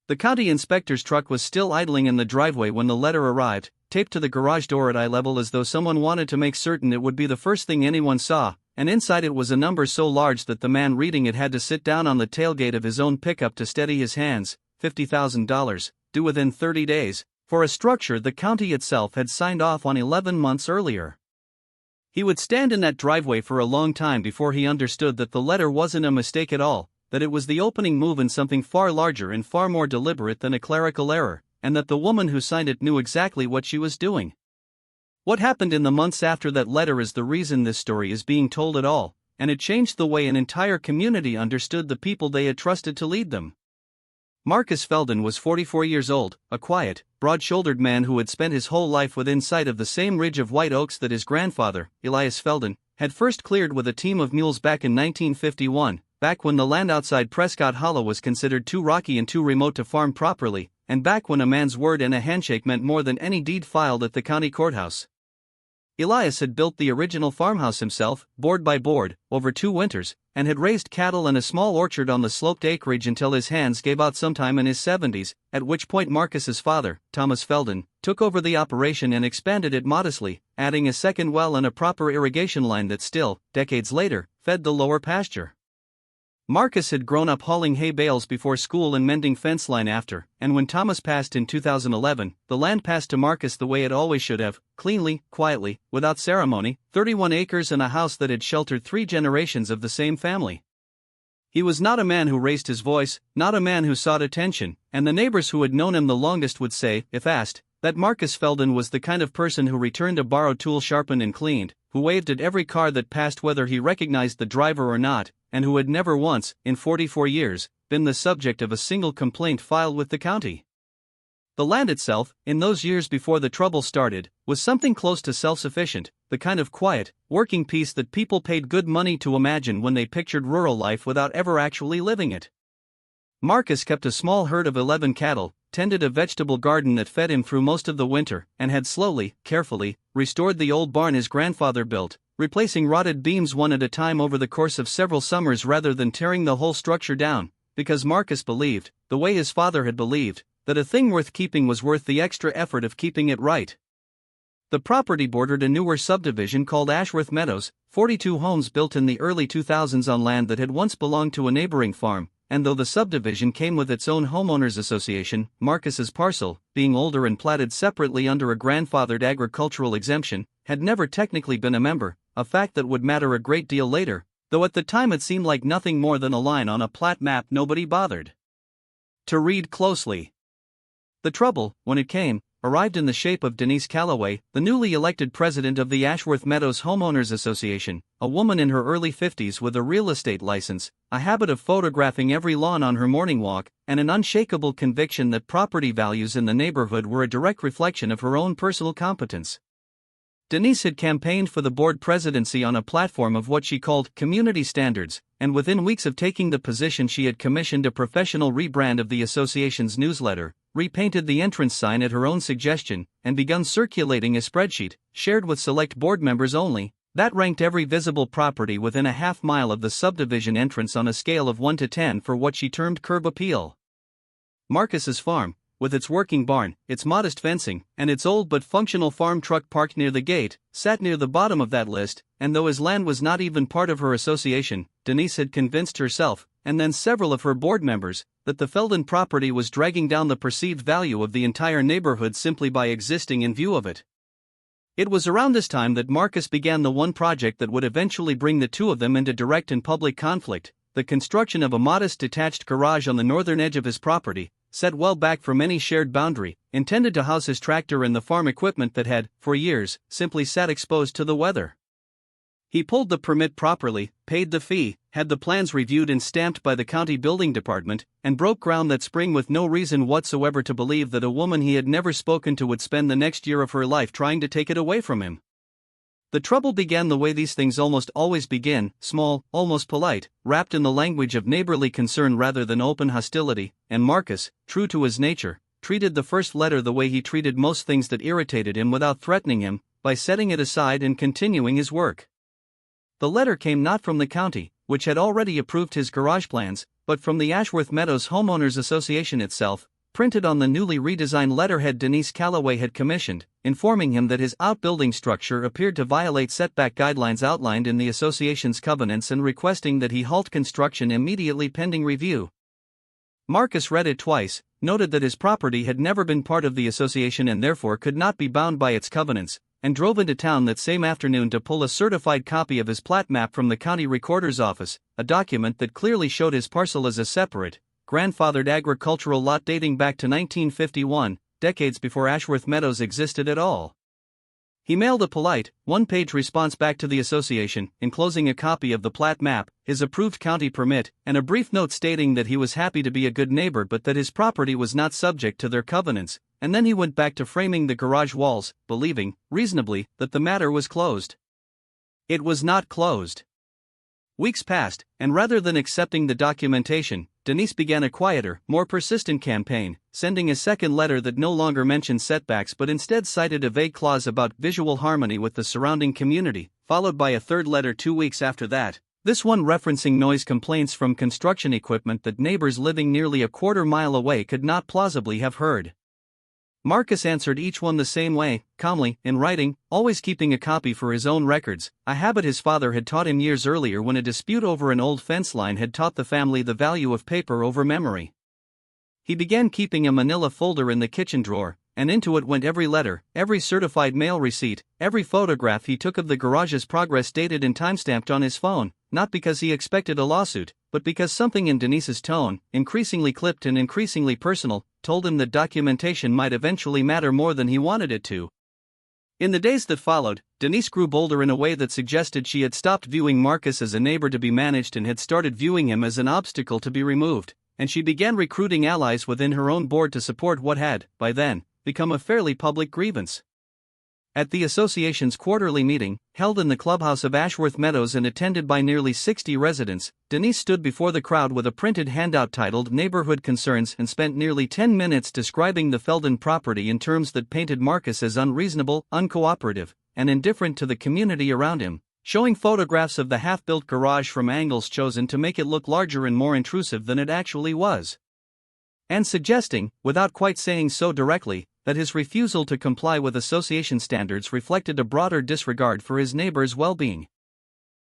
The county inspector's truck was still idling in the driveway when the letter arrived, taped to the garage door at eye level as though someone wanted to make certain it would be the first thing anyone saw, and inside it was a number so large that the man reading it had to sit down on the tailgate of his own pickup to steady his hands. $50,000, due within 30 days, for a structure the county itself had signed off on 11 months earlier. He would stand in that driveway for a long time before he understood that the letter wasn't a mistake at all, that it was the opening move in something far larger and far more deliberate than a clerical error, and that the woman who signed it knew exactly what she was doing. What happened in the months after that letter is the reason this story is being told at all, and it changed the way an entire community understood the people they had trusted to lead them. Marcus Feldon was 44 years old, a quiet, broad-shouldered man who had spent his whole life within sight of the same ridge of white oaks that his grandfather, Elias Feldon, had first cleared with a team of mules back in 1951, back when the land outside Prescott Hollow was considered too rocky and too remote to farm properly, and back when a man's word and a handshake meant more than any deed filed at the county courthouse. Elias had built the original farmhouse himself, board by board, over 2 winters, and had raised cattle and a small orchard on the sloped acreage until his hands gave out sometime in his 70s, at which point Marcus's father, Thomas Feldon, took over the operation and expanded it modestly, adding a second well and a proper irrigation line that still, decades later, fed the lower pasture. Marcus had grown up hauling hay bales before school and mending fence line after, and when Thomas passed in 2011, the land passed to Marcus the way it always should have, cleanly, quietly, without ceremony, 31 acres and a house that had sheltered 3 generations of the same family. He was not a man who raised his voice, not a man who sought attention, and the neighbors who had known him the longest would say, if asked, that Marcus Feldon was the kind of person who returned a borrowed tool sharpened and cleaned, who waved at every car that passed whether he recognized the driver or not, and who had never once, in 44 years, been the subject of a single complaint filed with the county. The land itself, in those years before the trouble started, was something close to self-sufficient, the kind of quiet, working peace that people paid good money to imagine when they pictured rural life without ever actually living it. Marcus kept a small herd of 11 cattle, tended a vegetable garden that fed him through most of the winter, and had slowly, carefully, restored the old barn his grandfather built, replacing rotted beams one at a time over the course of several summers rather than tearing the whole structure down, because Marcus believed, the way his father had believed, that a thing worth keeping was worth the extra effort of keeping it right. The property bordered a newer subdivision called Ashworth Meadows, 42 homes built in the early 2000s on land that had once belonged to a neighboring farm, and though the subdivision came with its own homeowners association, Marcus's parcel, being older and platted separately under a grandfathered agricultural exemption, had never technically been a member, a fact that would matter a great deal later, though at the time it seemed like nothing more than a line on a plat map nobody bothered to read closely. The trouble, when it came, arrived in the shape of Denise Calloway, the newly elected president of the Ashworth Meadows Homeowners Association, a woman in her early 50s with a real estate license, a habit of photographing every lawn on her morning walk, and an unshakable conviction that property values in the neighborhood were a direct reflection of her own personal competence. Denise had campaigned for the board presidency on a platform of what she called community standards, and within weeks of taking the position she had commissioned a professional rebrand of the association's newsletter, repainted the entrance sign at her own suggestion, and begun circulating a spreadsheet, shared with select board members only, that ranked every visible property within a half-mile of the subdivision entrance on a scale of 1 to 10 for what she termed curb appeal. Marcus's farm, with its working barn, its modest fencing, and its old but functional farm truck parked near the gate, sat near the bottom of that list, and though his land was not even part of her association, Denise had convinced herself, and then several of her board members, that the Feldon property was dragging down the perceived value of the entire neighborhood simply by existing in view of it. It was around this time that Marcus began the one project that would eventually bring the two of them into direct and public conflict, the construction of a modest detached garage on the northern edge of his property, set well back from any shared boundary, intended to house his tractor and the farm equipment that had, for years, simply sat exposed to the weather. He pulled the permit properly, paid the fee, had the plans reviewed and stamped by the county building department, and broke ground that spring with no reason whatsoever to believe that a woman he had never spoken to would spend the next year of her life trying to take it away from him. The trouble began the way these things almost always begin, small, almost polite, wrapped in the language of neighborly concern rather than open hostility, and Marcus, true to his nature, treated the first letter the way he treated most things that irritated him without threatening him, by setting it aside and continuing his work. The letter came not from the county, which had already approved his garage plans, but from the Ashworth Meadows Homeowners Association itself, printed on the newly redesigned letterhead Denise Calloway had commissioned, informing him that his outbuilding structure appeared to violate setback guidelines outlined in the association's covenants and requesting that he halt construction immediately pending review. Marcus read it twice, noted that his property had never been part of the association and therefore could not be bound by its covenants, and drove into town that same afternoon to pull a certified copy of his plat map from the county recorder's office, a document that clearly showed his parcel as a separate, grandfathered agricultural lot dating back to 1951, decades before Ashworth Meadows existed at all. He mailed a polite, one-page response back to the association, enclosing a copy of the plat map, his approved county permit, and a brief note stating that he was happy to be a good neighbor but that his property was not subject to their covenants, and then he went back to framing the garage walls, believing, reasonably, that the matter was closed. It was not closed. Weeks passed, and rather than accepting the documentation, Denise began a quieter, more persistent campaign, sending a second letter that no longer mentioned setbacks but instead cited a vague clause about visual harmony with the surrounding community, followed by a third letter 2 weeks after that, this one referencing noise complaints from construction equipment that neighbors living nearly a quarter-mile away could not plausibly have heard. Marcus answered each one the same way, calmly, in writing, always keeping a copy for his own records, a habit his father had taught him years earlier when a dispute over an old fence line had taught the family the value of paper over memory. He began keeping a manila folder in the kitchen drawer, and into it went every letter, every certified mail receipt, every photograph he took of the garage's progress dated and timestamped on his phone, not because he expected a lawsuit, but because something in Denise's tone, increasingly clipped and increasingly personal, told him that documentation might eventually matter more than he wanted it to. In the days that followed, Denise grew bolder in a way that suggested she had stopped viewing Marcus as a neighbor to be managed and had started viewing him as an obstacle to be removed, and she began recruiting allies within her own board to support what had, by then, become a fairly public grievance. At the association's quarterly meeting, held in the clubhouse of Ashworth Meadows and attended by nearly 60 residents, Denise stood before the crowd with a printed handout titled Neighborhood Concerns and spent nearly 10 minutes describing the Feldon property in terms that painted Marcus as unreasonable, uncooperative, and indifferent to the community around him, showing photographs of the half-built garage from angles chosen to make it look larger and more intrusive than it actually was, and suggesting, without quite saying so directly, that his refusal to comply with association standards reflected a broader disregard for his neighbor's well-being.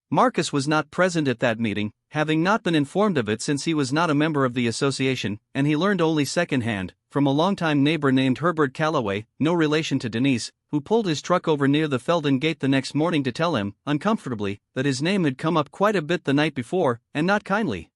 Marcus was not present at that meeting, having not been informed of it since he was not a member of the association, and he learned only secondhand, from a longtime neighbor named Herbert Calloway, no relation to Denise, who pulled his truck over near the Feldon gate the next morning to tell him, uncomfortably, that his name had come up quite a bit the night before, and not kindly.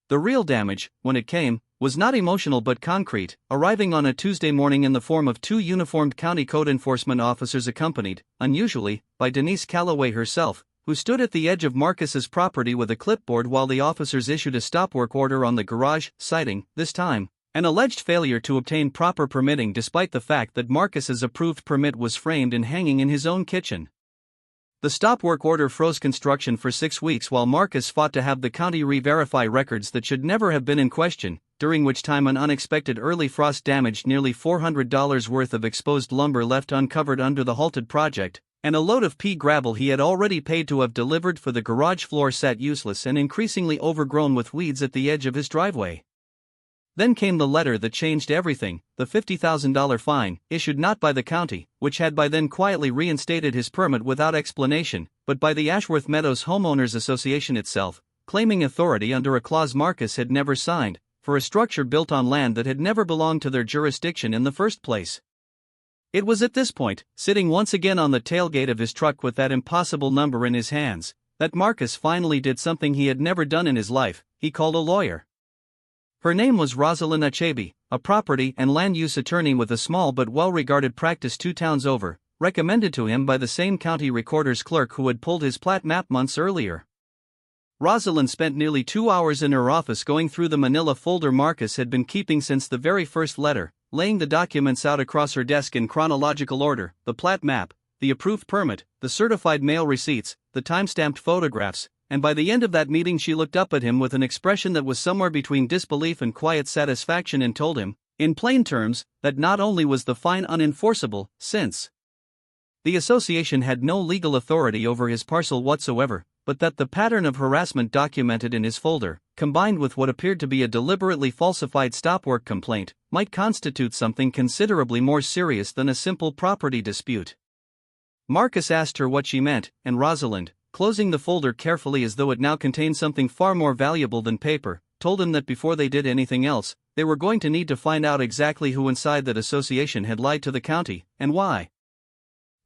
The real damage, when it came, was not emotional but concrete, arriving on a Tuesday morning in the form of 2 uniformed county code enforcement officers accompanied, unusually, by Denise Calloway herself, who stood at the edge of Marcus's property with a clipboard while the officers issued a stop work order on the garage, citing, this time, an alleged failure to obtain proper permitting despite the fact that Marcus's approved permit was framed and hanging in his own kitchen. The stop work order froze construction for 6 weeks while Marcus fought to have the county re-verify records that should never have been in question, during which time an unexpected early frost damaged nearly $400 worth of exposed lumber left uncovered under the halted project, and a load of pea gravel he had already paid to have delivered for the garage floor sat useless and increasingly overgrown with weeds at the edge of his driveway. Then came the letter that changed everything, the $50,000 fine, issued not by the county, which had by then quietly reinstated his permit without explanation, but by the Ashworth Meadows Homeowners Association itself, claiming authority under a clause Marcus had never signed, for a structure built on land that had never belonged to their jurisdiction in the first place. It was at this point, sitting once again on the tailgate of his truck with that impossible number in his hands, that Marcus finally did something he had never done in his life. He called a lawyer. Her name was Rosalind Achebe, a property and land use attorney with a small but well-regarded practice 2 towns over, recommended to him by the same county recorder's clerk who had pulled his plat map months earlier. Rosalind spent nearly 2 hours in her office going through the manila folder Marcus had been keeping since the very first letter, laying the documents out across her desk in chronological order, the plat map, the approved permit, the certified mail receipts, the time-stamped photographs, and by the end of that meeting she looked up at him with an expression that was somewhere between disbelief and quiet satisfaction and told him, in plain terms, that not only was the fine unenforceable, since the association had no legal authority over his parcel whatsoever, but that the pattern of harassment documented in his folder, combined with what appeared to be a deliberately falsified stop-work complaint, might constitute something considerably more serious than a simple property dispute. Marcus asked her what she meant, and Rosalind, closing the folder carefully as though it now contained something far more valuable than paper, told him that before they did anything else, they were going to need to find out exactly who inside that association had lied to the county, and why.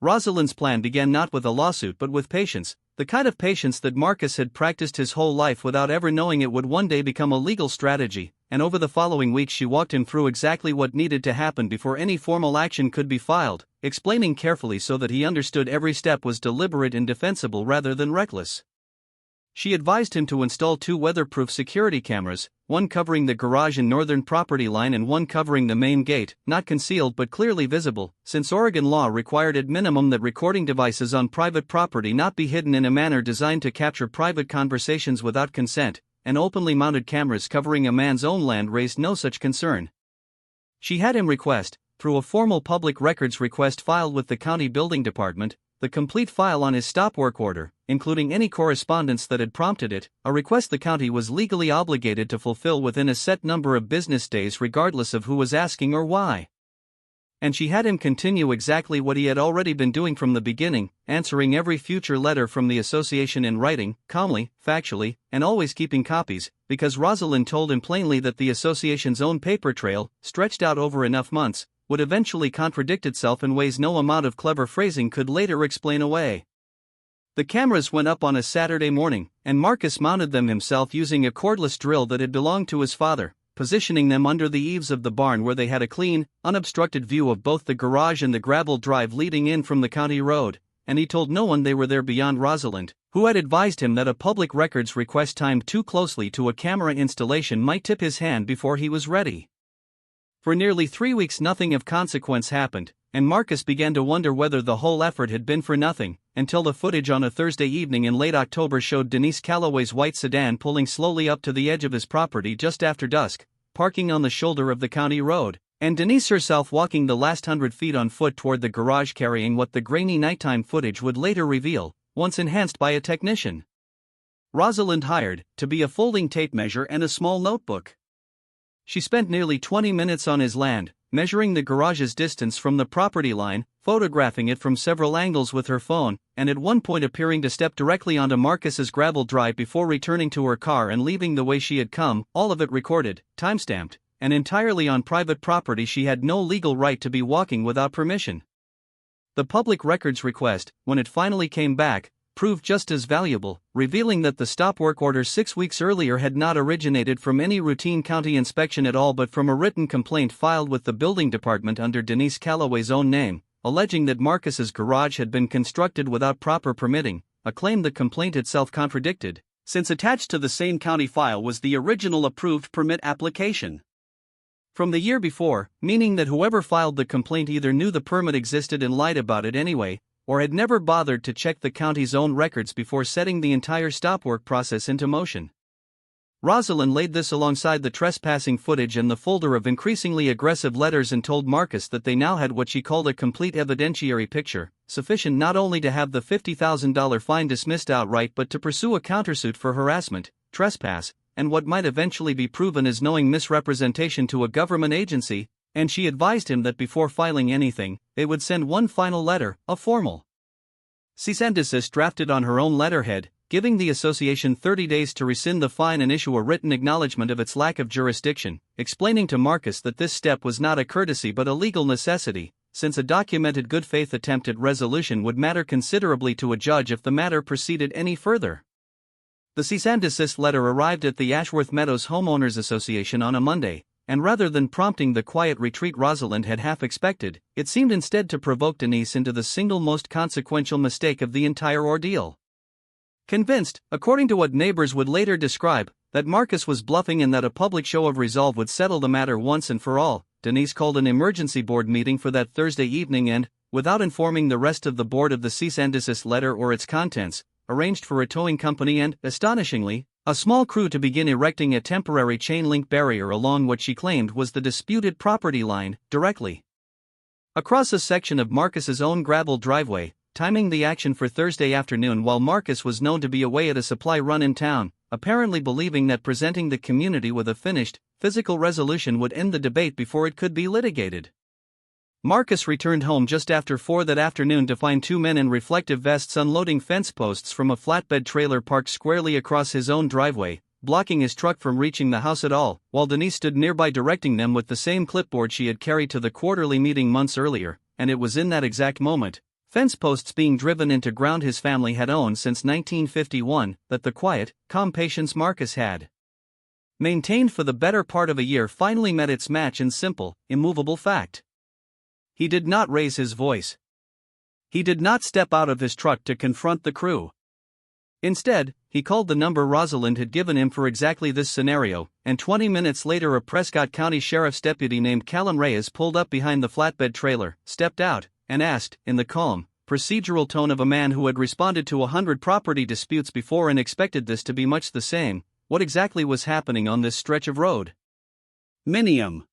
Rosalind's plan began not with a lawsuit but with patience, the kind of patience that Marcus had practiced his whole life without ever knowing it would one day become a legal strategy, and over the following weeks she walked him through exactly what needed to happen before any formal action could be filed, explaining carefully so that he understood every step was deliberate and defensible rather than reckless. She advised him to install 2 weatherproof security cameras, one covering the garage and northern property line and one covering the main gate, not concealed but clearly visible, since Oregon law required at minimum that recording devices on private property not be hidden in a manner designed to capture private conversations without consent, and openly mounted cameras covering a man's own land raised no such concern. She had him request, through a formal public records request filed with the county building department, the complete file on his stop work order, including any correspondence that had prompted it, a request the county was legally obligated to fulfill within a set number of business days regardless of who was asking or why. And she had him continue exactly what he had already been doing from the beginning, answering every future letter from the association in writing, calmly, factually, and always keeping copies, because Rosalind told him plainly that the association's own paper trail, stretched out over enough months, would eventually contradict itself in ways no amount of clever phrasing could later explain away. The cameras went up on a Saturday morning, and Marcus mounted them himself using a cordless drill that had belonged to his father, positioning them under the eaves of the barn where they had a clean, unobstructed view of both the garage and the gravel drive leading in from the county road, and he told no one they were there beyond Rosalind, who had advised him that a public records request timed too closely to a camera installation might tip his hand before he was ready. For nearly 3 weeks nothing of consequence happened, and Marcus began to wonder whether the whole effort had been for nothing, until the footage on a Thursday evening in late October showed Denise Calloway's white sedan pulling slowly up to the edge of his property just after dusk, parking on the shoulder of the county road, and Denise herself walking the last 100 feet on foot toward the garage carrying what the grainy nighttime footage would later reveal, once enhanced by a technician Rosalind hired, to be a folding tape measure and a small notebook. She spent nearly 20 minutes on his land, measuring the garage's distance from the property line, photographing it from several angles with her phone, and at one point appearing to step directly onto Marcus's gravel drive before returning to her car and leaving the way she had come, all of it recorded, time-stamped, and entirely on private property she had no legal right to be walking without permission. The public records request, when it finally came back, proved just as valuable, revealing that the stop work order 6 weeks earlier had not originated from any routine county inspection at all but from a written complaint filed with the building department under Denise Calloway's own name, alleging that Marcus's garage had been constructed without proper permitting, a claim the complaint itself contradicted, since attached to the same county file was the original approved permit application from the year before, meaning that whoever filed the complaint either knew the permit existed and lied about it anyway, or had never bothered to check the county's own records before setting the entire stop work process into motion. Rosalind laid this alongside the trespassing footage and the folder of increasingly aggressive letters and told Marcus that they now had what she called a complete evidentiary picture, sufficient not only to have the $50,000 fine dismissed outright but to pursue a countersuit for harassment, trespass, and what might eventually be proven as knowing misrepresentation to a government agency, and she advised him that before filing anything, they would send one final letter, a formal cease and desist drafted on her own letterhead, giving the association 30 days to rescind the fine and issue a written acknowledgement of its lack of jurisdiction, explaining to Marcus that this step was not a courtesy but a legal necessity, since a documented good faith attempt at resolution would matter considerably to a judge if the matter proceeded any further. The cease and desist letter arrived at the Ashworth Meadows Homeowners Association on a Monday, and rather than prompting the quiet retreat Rosalind had half expected, it seemed instead to provoke Denise into the single most consequential mistake of the entire ordeal. Convinced, according to what neighbors would later describe, that Marcus was bluffing and that a public show of resolve would settle the matter once and for all, Denise called an emergency board meeting for that Thursday evening and, without informing the rest of the board of the cease and desist letter or its contents, arranged for a towing company and, astonishingly, a small crew to begin erecting a temporary chain-link barrier along what she claimed was the disputed property line, directly across a section of Marcus's own gravel driveway, timing the action for Thursday afternoon while Marcus was known to be away at a supply run in town, apparently believing that presenting the community with a finished, physical resolution would end the debate before it could be litigated. Marcus returned home just after 4 that afternoon to find two men in reflective vests unloading fence posts from a flatbed trailer parked squarely across his own driveway, blocking his truck from reaching the house at all, while Denise stood nearby directing them with the same clipboard she had carried to the quarterly meeting months earlier, and it was in that exact moment, fence posts being driven into ground his family had owned since 1951, that the quiet, calm patience Marcus had maintained for the better part of a year finally met its match in simple, immovable fact. He did not raise his voice. He did not step out of his truck to confront the crew. Instead, he called the number Rosalind had given him for exactly this scenario, and 20 minutes later a Prescott County Sheriff's deputy named Callan Reyes pulled up behind the flatbed trailer, stepped out, and asked, in the calm, procedural tone of a man who had responded to 100 property disputes before and expected this to be much the same, what exactly was happening on this stretch of road. Minium.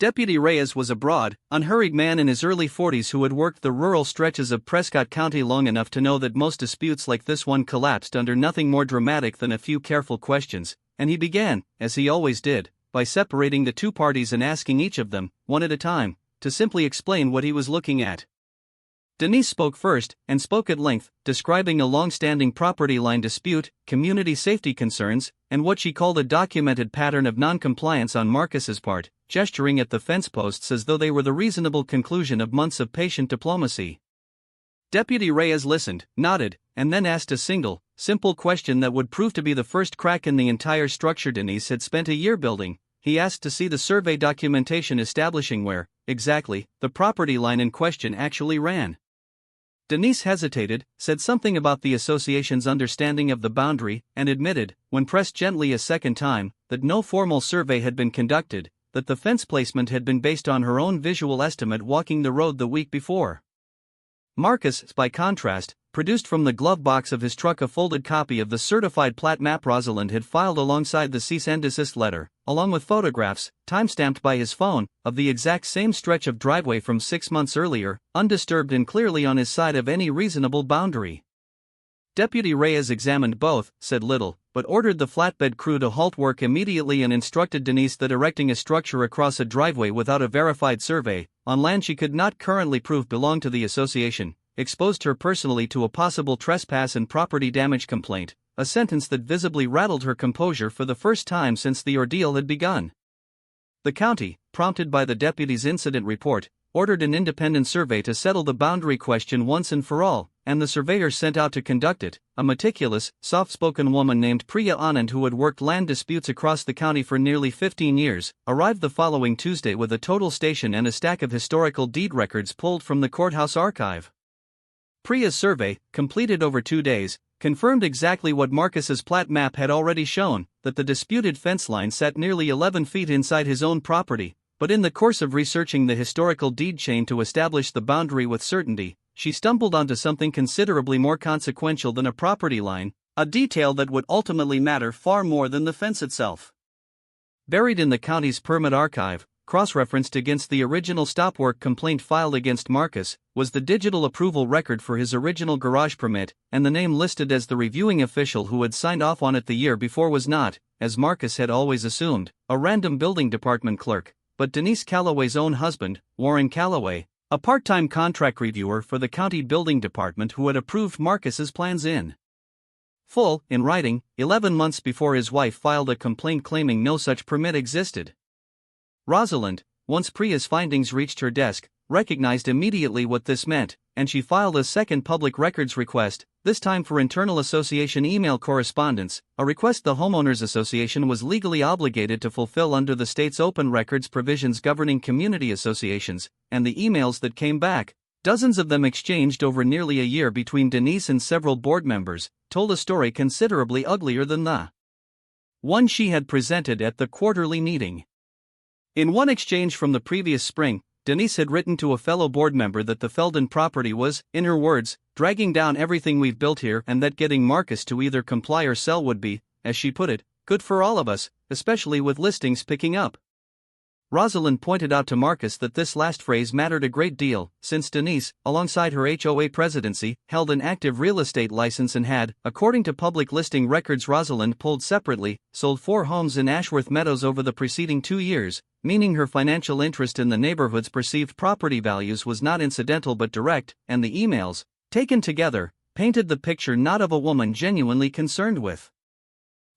Deputy Reyes was a broad, unhurried man in his early 40s who had worked the rural stretches of Prescott County long enough to know that most disputes like this one collapsed under nothing more dramatic than a few careful questions, and he began, as he always did, by separating the two parties and asking each of them, one at a time, to simply explain what he was looking at. Denise spoke first, and spoke at length, describing a long-standing property line dispute, community safety concerns, and what she called a documented pattern of non-compliance on Marcus's part, gesturing at the fence posts as though they were the reasonable conclusion of months of patient diplomacy. Deputy Reyes listened, nodded, and then asked a single, simple question that would prove to be the first crack in the entire structure Denise had spent a year building. He asked to see the survey documentation establishing where, exactly, the property line in question actually ran. Denise hesitated, said something about the association's understanding of the boundary, and admitted, when pressed gently a second time, that no formal survey had been conducted, that the fence placement had been based on her own visual estimate walking the road the week before. Marcus, by contrast, produced from the glove box of his truck a folded copy of the certified plat map Rosalind had filed alongside the cease and desist letter, along with photographs, time-stamped by his phone, of the exact same stretch of driveway from 6 months earlier, undisturbed and clearly on his side of any reasonable boundary. Deputy Reyes examined both, said little, but ordered the flatbed crew to halt work immediately and instructed Denise that erecting a structure across a driveway without a verified survey, on land she could not currently prove belonged to the association, exposed her personally to a possible trespass and property damage complaint, a sentence that visibly rattled her composure for the first time since the ordeal had begun. The county, prompted by the deputy's incident report, ordered an independent survey to settle the boundary question once and for all, and the surveyor sent out to conduct it, a meticulous, soft-spoken woman named Priya Anand who had worked land disputes across the county for nearly 15 years, arrived the following Tuesday with a total station and a stack of historical deed records pulled from the courthouse archive. Priya's survey, completed over 2 days, confirmed exactly what Marcus's plat map had already shown, that the disputed fence line sat nearly 11 feet inside his own property, but in the course of researching the historical deed chain to establish the boundary with certainty, she stumbled onto something considerably more consequential than a property line, a detail that would ultimately matter far more than the fence itself. Buried in the county's permit archive, cross-referenced against the original stop work complaint filed against Marcus, was the digital approval record for his original garage permit, and the name listed as the reviewing official who had signed off on it the year before was not, as Marcus had always assumed, a random building department clerk, but Denise Calloway's own husband, Warren Calloway, a part-time contract reviewer for the county building department who had approved Marcus's plans in full, in writing, 11 months before his wife filed a complaint claiming no such permit existed. Rosalind, once Priya's findings reached her desk, recognized immediately what this meant, and she filed a second public records request, this time for internal association email correspondence, a request the Homeowners Association was legally obligated to fulfill under the state's open records provisions governing community associations, and the emails that came back, dozens of them exchanged over nearly a year between Denise and several board members, told a story considerably uglier than the one she had presented at the quarterly meeting. In one exchange from the previous spring, Denise had written to a fellow board member that the Feldon property was, in her words, dragging down everything we've built here and that getting Marcus to either comply or sell would be, as she put it, good for all of us, especially with listings picking up. Rosalind pointed out to Marcus that this last phrase mattered a great deal, since Denise, alongside her HOA presidency, held an active real estate license and had, according to public listing records Rosalind pulled separately, sold 4 homes in Ashworth Meadows over the preceding 2 years, meaning her financial interest in the neighborhood's perceived property values was not incidental but direct, and the emails, taken together, painted the picture not of a woman genuinely concerned with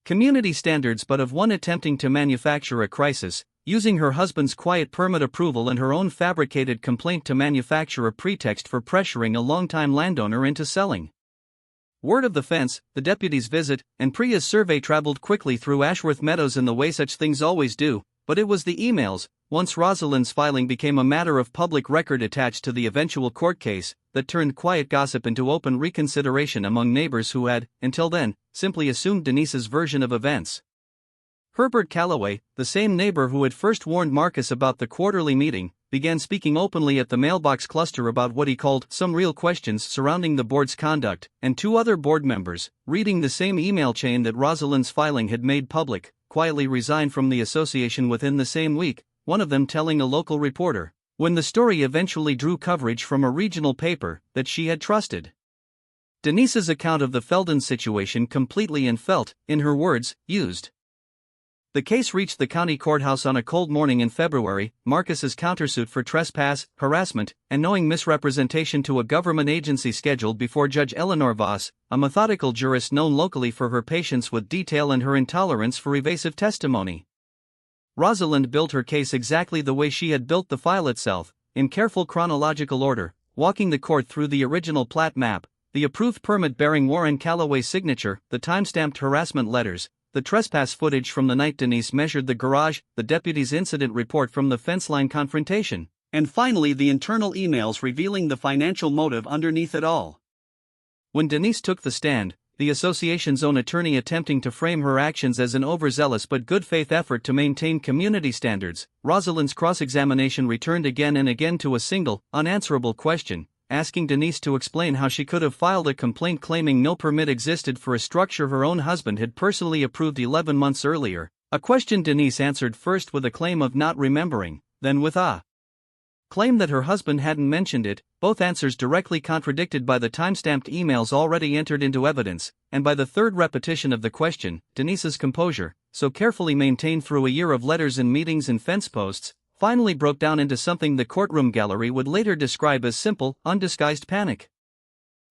community standards but of one attempting to manufacture a crisis, using her husband's quiet permit approval and her own fabricated complaint to manufacture a pretext for pressuring a longtime landowner into selling. Word of the fence, the deputy's visit, and Priya's survey traveled quickly through Ashworth Meadows in the way such things always do, but it was the emails, once Rosalind's filing became a matter of public record attached to the eventual court case, that turned quiet gossip into open reconsideration among neighbors who had, until then, simply assumed Denise's version of events. Herbert Calloway, the same neighbor who had first warned Marcus about the quarterly meeting, began speaking openly at the mailbox cluster about what he called some real questions surrounding the board's conduct, and 2 other board members, reading the same email chain that Rosalind's filing had made public, quietly resigned from the association within the same week, one of them telling a local reporter, when the story eventually drew coverage from a regional paper, that she had trusted Denise's account of the Feldon situation completely and felt, in her words, used. The case reached the county courthouse on a cold morning in February. Marcus's countersuit for trespass, harassment, and knowing misrepresentation to a government agency scheduled before Judge Eleanor Voss, a methodical jurist known locally for her patience with detail and her intolerance for evasive testimony. Rosalind built her case exactly the way she had built the file itself, in careful chronological order, walking the court through the original plat map, the approved permit bearing Warren Calloway's signature, the time-stamped harassment letters, the trespass footage from the night Denise measured the garage, the deputy's incident report from the fence line confrontation, and finally the internal emails revealing the financial motive underneath it all. When Denise took the stand, the association's own attorney attempting to frame her actions as an overzealous but good-faith effort to maintain community standards, Rosalind's cross-examination returned again and again to a single, unanswerable question, asking Denise to explain how she could have filed a complaint claiming no permit existed for a structure her own husband had personally approved 11 months earlier, a question Denise answered first with a claim of not remembering, then with a claim that her husband hadn't mentioned it, both answers directly contradicted by the time-stamped emails already entered into evidence, and by the third repetition of the question. Denise's composure, so carefully maintained through a year of letters and meetings and fence posts, finally broke down into something the courtroom gallery would later describe as simple, undisguised panic.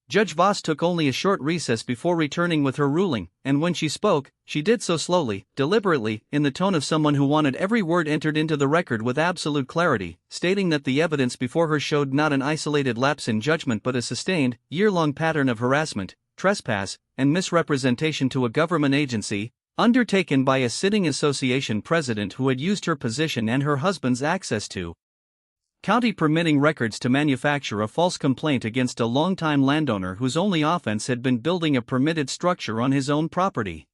Judge Voss took only a short recess before returning with her ruling, and when she spoke, she did so slowly, deliberately, in the tone of someone who wanted every word entered into the record with absolute clarity, stating that the evidence before her showed not an isolated lapse in judgment but a sustained, year-long pattern of harassment, trespass, and misrepresentation to a government agency, undertaken by a sitting association president who had used her position and her husband's access to county permitting records to manufacture a false complaint against a longtime landowner whose only offense had been building a permitted structure on his own property.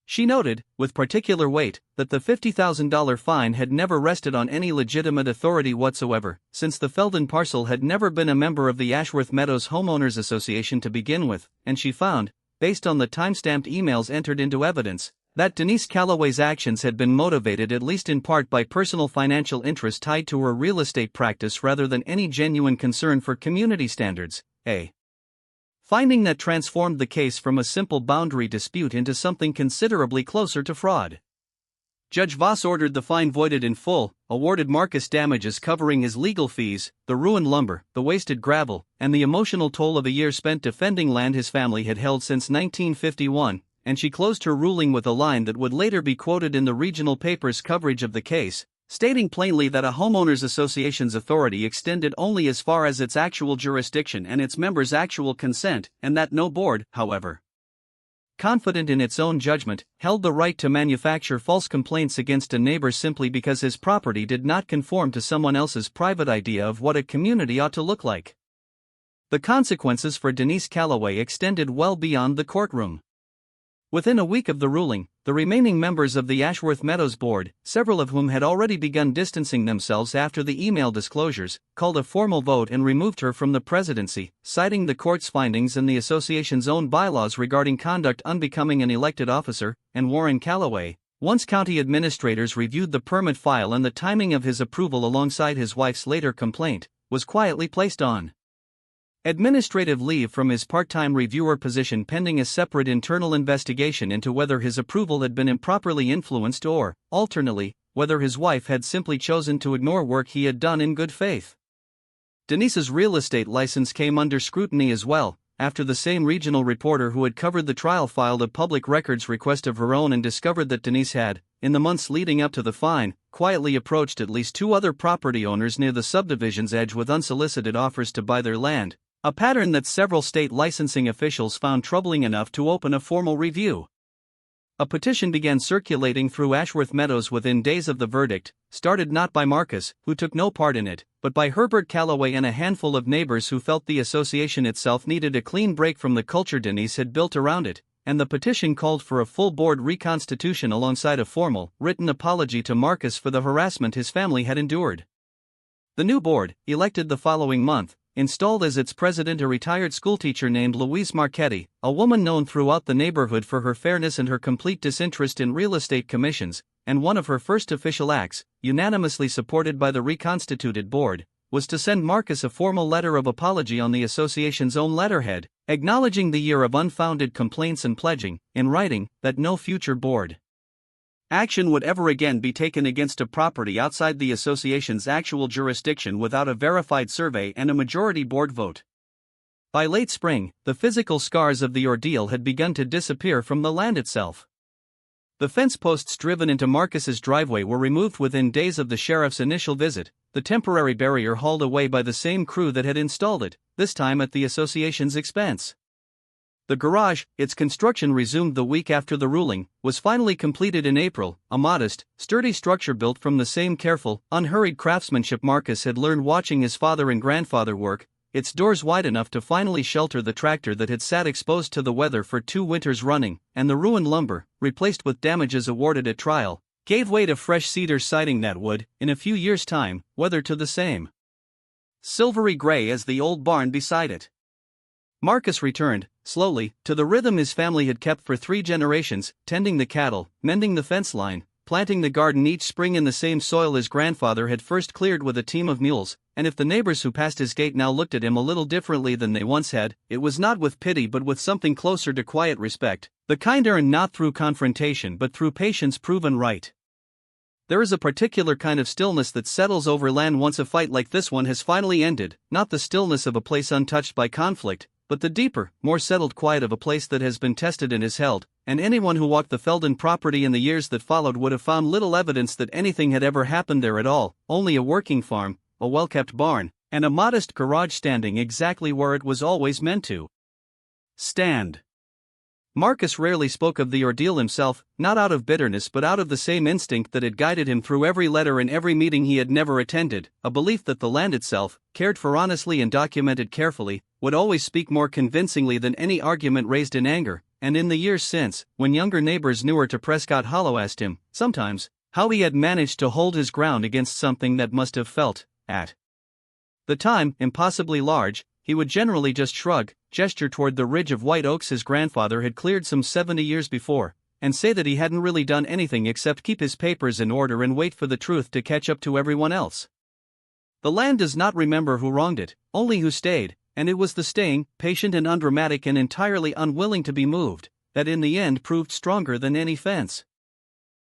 She noted, with particular weight, that the $50,000 fine had never rested on any legitimate authority whatsoever, since the Feldon parcel had never been a member of the Ashworth Meadows Homeowners Association to begin with, and she found, based on the time-stamped emails entered into evidence, that Denise Calloway's actions had been motivated at least in part by personal financial interest tied to her real estate practice rather than any genuine concern for community standards, a finding that transformed the case from a simple boundary dispute into something considerably closer to fraud. Judge Voss ordered the fine voided in full, awarded Marcus damages covering his legal fees, the ruined lumber, the wasted gravel, and the emotional toll of a year spent defending land his family had held since 1951, and she closed her ruling with a line that would later be quoted in the regional paper's coverage of the case, stating plainly that a homeowners association's authority extended only as far as its actual jurisdiction and its members' actual consent, and that no board, however, confident in its own judgment, held the right to manufacture false complaints against a neighbor simply because his property did not conform to someone else's private idea of what a community ought to look like. The consequences for Denise Calloway extended well beyond the courtroom. Within a week of the ruling, the remaining members of the Ashworth Meadows board, several of whom had already begun distancing themselves after the email disclosures, called a formal vote and removed her from the presidency, citing the court's findings and the association's own bylaws regarding conduct unbecoming an elected officer, and Warren Calloway, Once county administrators reviewed the permit file and the timing of his approval alongside his wife's later complaint was quietly placed on administrative leave from his part-time reviewer position pending a separate internal investigation into whether his approval had been improperly influenced or, alternately, whether his wife had simply chosen to ignore work he had done in good faith. Denise's real estate license came under scrutiny as well, after the same regional reporter who had covered the trial filed a public records request of her own and discovered that Denise had, in the months leading up to the fine, quietly approached at least 2 other property owners near the subdivision's edge with unsolicited offers to buy their land, a pattern that several state licensing officials found troubling enough to open a formal review. A petition began circulating through Ashworth Meadows within days of the verdict, started not by Marcus, who took no part in it, but by Herbert Calloway and a handful of neighbors who felt the association itself needed a clean break from the culture Denise had built around it, and the petition called for a full board reconstitution alongside a formal, written apology to Marcus for the harassment his family had endured. The new board, elected the following month, installed as its president a retired schoolteacher named Louise Marchetti, a woman known throughout the neighborhood for her fairness and her complete disinterest in real estate commissions, and one of her first official acts, unanimously supported by the reconstituted board, was to send Marcus a formal letter of apology on the association's own letterhead, acknowledging the year of unfounded complaints and pledging, in writing, that no future board action would ever again be taken against a property outside the association's actual jurisdiction without a verified survey and a majority board vote. By late spring, the physical scars of the ordeal had begun to disappear from the land itself. The fence posts driven into Marcus's driveway were removed within days of the sheriff's initial visit, the temporary barrier hauled away by the same crew that had installed it, this time at the association's expense. The garage, its construction resumed the week after the ruling, was finally completed in April, a modest, sturdy structure built from the same careful, unhurried craftsmanship Marcus had learned watching his father and grandfather work, its doors wide enough to finally shelter the tractor that had sat exposed to the weather for 2 winters running, and the ruined lumber, replaced with damages awarded at trial, gave way to fresh cedar siding that would, in a few years' time, weather to the same silvery gray as the old barn beside it. Marcus returned, slowly, to the rhythm his family had kept for 3 generations, tending the cattle, mending the fence line, planting the garden each spring in the same soil his grandfather had first cleared with a team of mules, and if the neighbors who passed his gate now looked at him a little differently than they once had, it was not with pity but with something closer to quiet respect, the kind earned not through confrontation but through patience proven right. There is a particular kind of stillness that settles over land once a fight like this one has finally ended, not the stillness of a place untouched by conflict, but the deeper, more settled quiet of a place that has been tested and is held, and anyone who walked the Feldon property in the years that followed would have found little evidence that anything had ever happened there at all, only a working farm, a well-kept barn, and a modest garage standing exactly where it was always meant to stand. Marcus rarely spoke of the ordeal himself, not out of bitterness but out of the same instinct that had guided him through every letter and every meeting he had never attended, a belief that the land itself, cared for honestly and documented carefully, would always speak more convincingly than any argument raised in anger, and in the years since, when younger neighbors newer to Prescott Hollow asked him, sometimes, how he had managed to hold his ground against something that must have felt, at the time, impossibly large, he would generally just shrug, gesture toward the ridge of white oaks his grandfather had cleared some 70 years before, and say that he hadn't really done anything except keep his papers in order and wait for the truth to catch up to everyone else. The land does not remember who wronged it, only who stayed, and it was the staying, patient and undramatic and entirely unwilling to be moved, that in the end proved stronger than any fence.